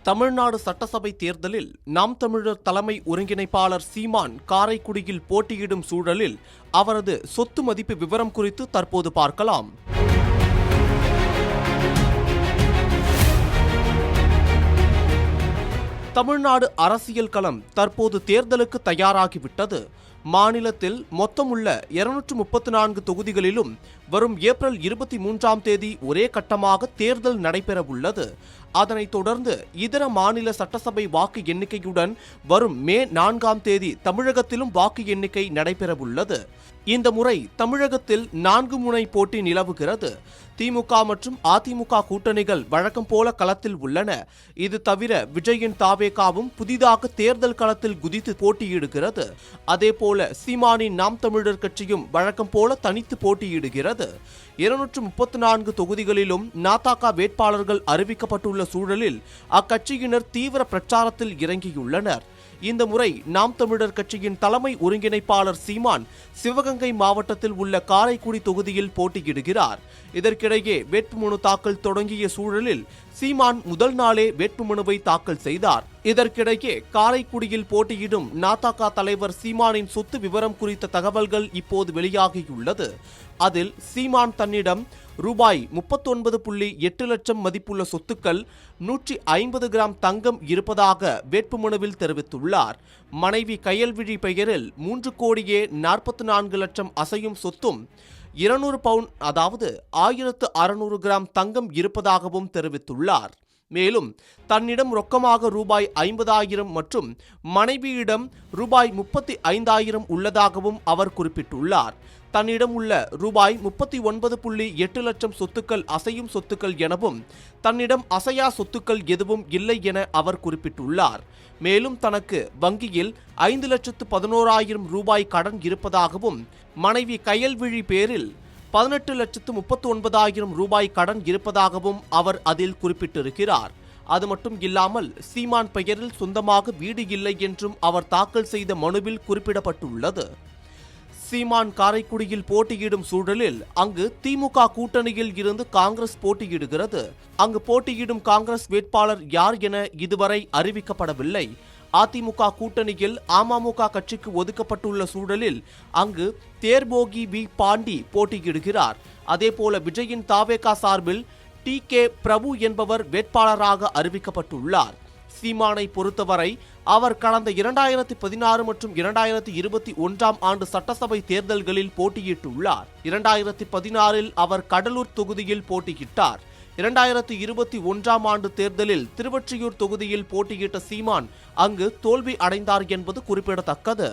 தமிழ்நாடு சட்டசபை தேர்தலில் நாம் தமிழர் தலைமை ஒருங்கிணைப்பாளர் சீமான் காரைக்குடியில் போட்டியிடும் சூழலில் அவரது சொத்து மதிப்பு விவரம் குறித்து தற்போது பார்க்கலாம். தமிழ்நாடு அரசியல் களம் தற்போது தேர்தலுக்கு தயாராகிவிட்டது. மாநிலத்தில் மொத்தமுள்ள 234 தொகுதிகளிலும் வரும் ஏப்ரல் 23ஆம் தேதி ஒரே கட்டமாக தேர்தல் நடைபெறவுள்ளது. அதனைத் தொடர்ந்து இதர மாநில சட்டசபை வாக்கு எண்ணிக்கையுடன் வரும் மே 4ஆம் தேதி தமிழகத்திலும் வாக்கு எண்ணிக்கை நடைபெறவுள்ளது. இந்த முறை தமிழகத்தில் 4 முனை போட்டி நிலவுகிறது. திமுக மற்றும் அதிமுக கூட்டணிகள் வழக்கம் போல களத்தில் உள்ளன. இது தவிர விஜயின் தாவேகாவும் புதிதாக தேர்தல் களத்தில் குதித்து போட்டியிடுகிறது. அதேபோல சீமானின் நாம் தமிழர் கட்சியும் வழக்கம் போல தனித்து போட்டியிடுகிறது. 234 தொகுதிகளிலும் நாதக வேட்பாளர்கள் அறிவிக்கப்பட்டுள்ள சூழலில் அக்கட்சியினர் தீவிர பிரச்சாரத்தில் இறங்கியுள்ளனர். இந்த முறை நாம் தமிழர் கட்சியின் தலைமை ஒருங்கிணைப்பாளர் சீமான் சிவகங்கை மாவட்டத்தில் உள்ள காரைக்குடி தொகுதியில் போட்டியிடுகிறார். இதற்கிடையே வேட்புமனு தாக்கல் தொடங்கிய சூழலில் சீமான் முதல் நாளே வேட்புமனுவை தாக்கல் செய்தார். இதற்கிடையே காரைக்குடியில் போட்டியிடும் நாதக தலைவர் சீமானின் சொத்து விவரம் குறித்த தகவல்கள் இப்போது வெளியாகியுள்ளது. அதில் சீமான் தன்னிடம் ரூபாய் 39.8 லட்சம் மதிப்புள்ள சொத்துக்கள், 150 கிராம் தங்கம் இருப்பதாக வேட்புமனுவில் தெரிவித்துள்ளார். மனைவி கயல்விழி பெயரில் 3,44 லட்சம் அசையும் சொத்தும், 200 பவுன் அதாவது 1600 கிராம் தங்கம் இருப்பதாகவும் தெரிவித்துள்ளார். மேலும் தன்னிடம் ரொக்கமாக ரூபாய் 50,000 மற்றும் மனைவியிடம் ரூபாய் 35,000 உள்ளதாகவும் அவர் குறிப்பிட்டுள்ளார். தன்னிடம் உள்ள ரூபாய் 39.8 லட்சம் சொத்துக்கள் அசையும் சொத்துக்கள் எனவும் தன்னிடம் அசையா சொத்துக்கள் எதுவும் இல்லை என அவர் குறிப்பிட்டுள்ளார். மேலும் தனக்கு வங்கியில் 5,11,000 ரூபாய் கடன் இருப்பதாகவும் மனைவி கயல்விழி பேரில் 18,39,000 ரூபாய் கடன் இருப்பதாகவும் அவர் அதில் குறிப்பிட்டிருக்கிறார். அது மட்டும் இல்லாமல் சீமான் பெயரில் சொந்தமாக வீடு இல்லை என்றும் அவர் தாக்கல் செய்த மனுவில் குறிப்பிடப்பட்டுள்ளது. சீமான் காரைக்குடியில் போட்டியிடும் சூழலில் அங்கு திமுக கூட்டணியில் இருந்து காங்கிரஸ் போட்டியிடுகிறது. அங்கு போட்டியிடும் காங்கிரஸ் வேட்பாளர் யார் என இதுவரை அறிவிக்கப்படவில்லை. அதிமுக கூட்டணியில் அமமுக கட்சிக்கு ஒதுக்கப்பட்டுள்ள சூழலில் அங்கு தேர்போகி வி பாண்டி போட்டியிடுகிறார். அதேபோல விஜயின் தாவேகா சார்பில் TK பிரபு என்பவர் வேட்பாளராக அறிவிக்கப்பட்டுள்ளார். சீமானை பொறுத்தவரை அவர் கடந்த 2016 மற்றும் 2021ஆம் ஆண்டு சட்டசபை தேர்தல்களில் போட்டியிட்டுள்ளார். 2016இல் அவர் கடலூர் தொகுதியில் போட்டியிட்டார். 2021ஆம் ஆண்டு தேர்தலில் திருவொற்றியூர் தொகுதியில் போட்டியிட்ட சீமான் அங்கு தோல்வி அடைந்தார் என்பது குறிப்பிடத்தக்கது.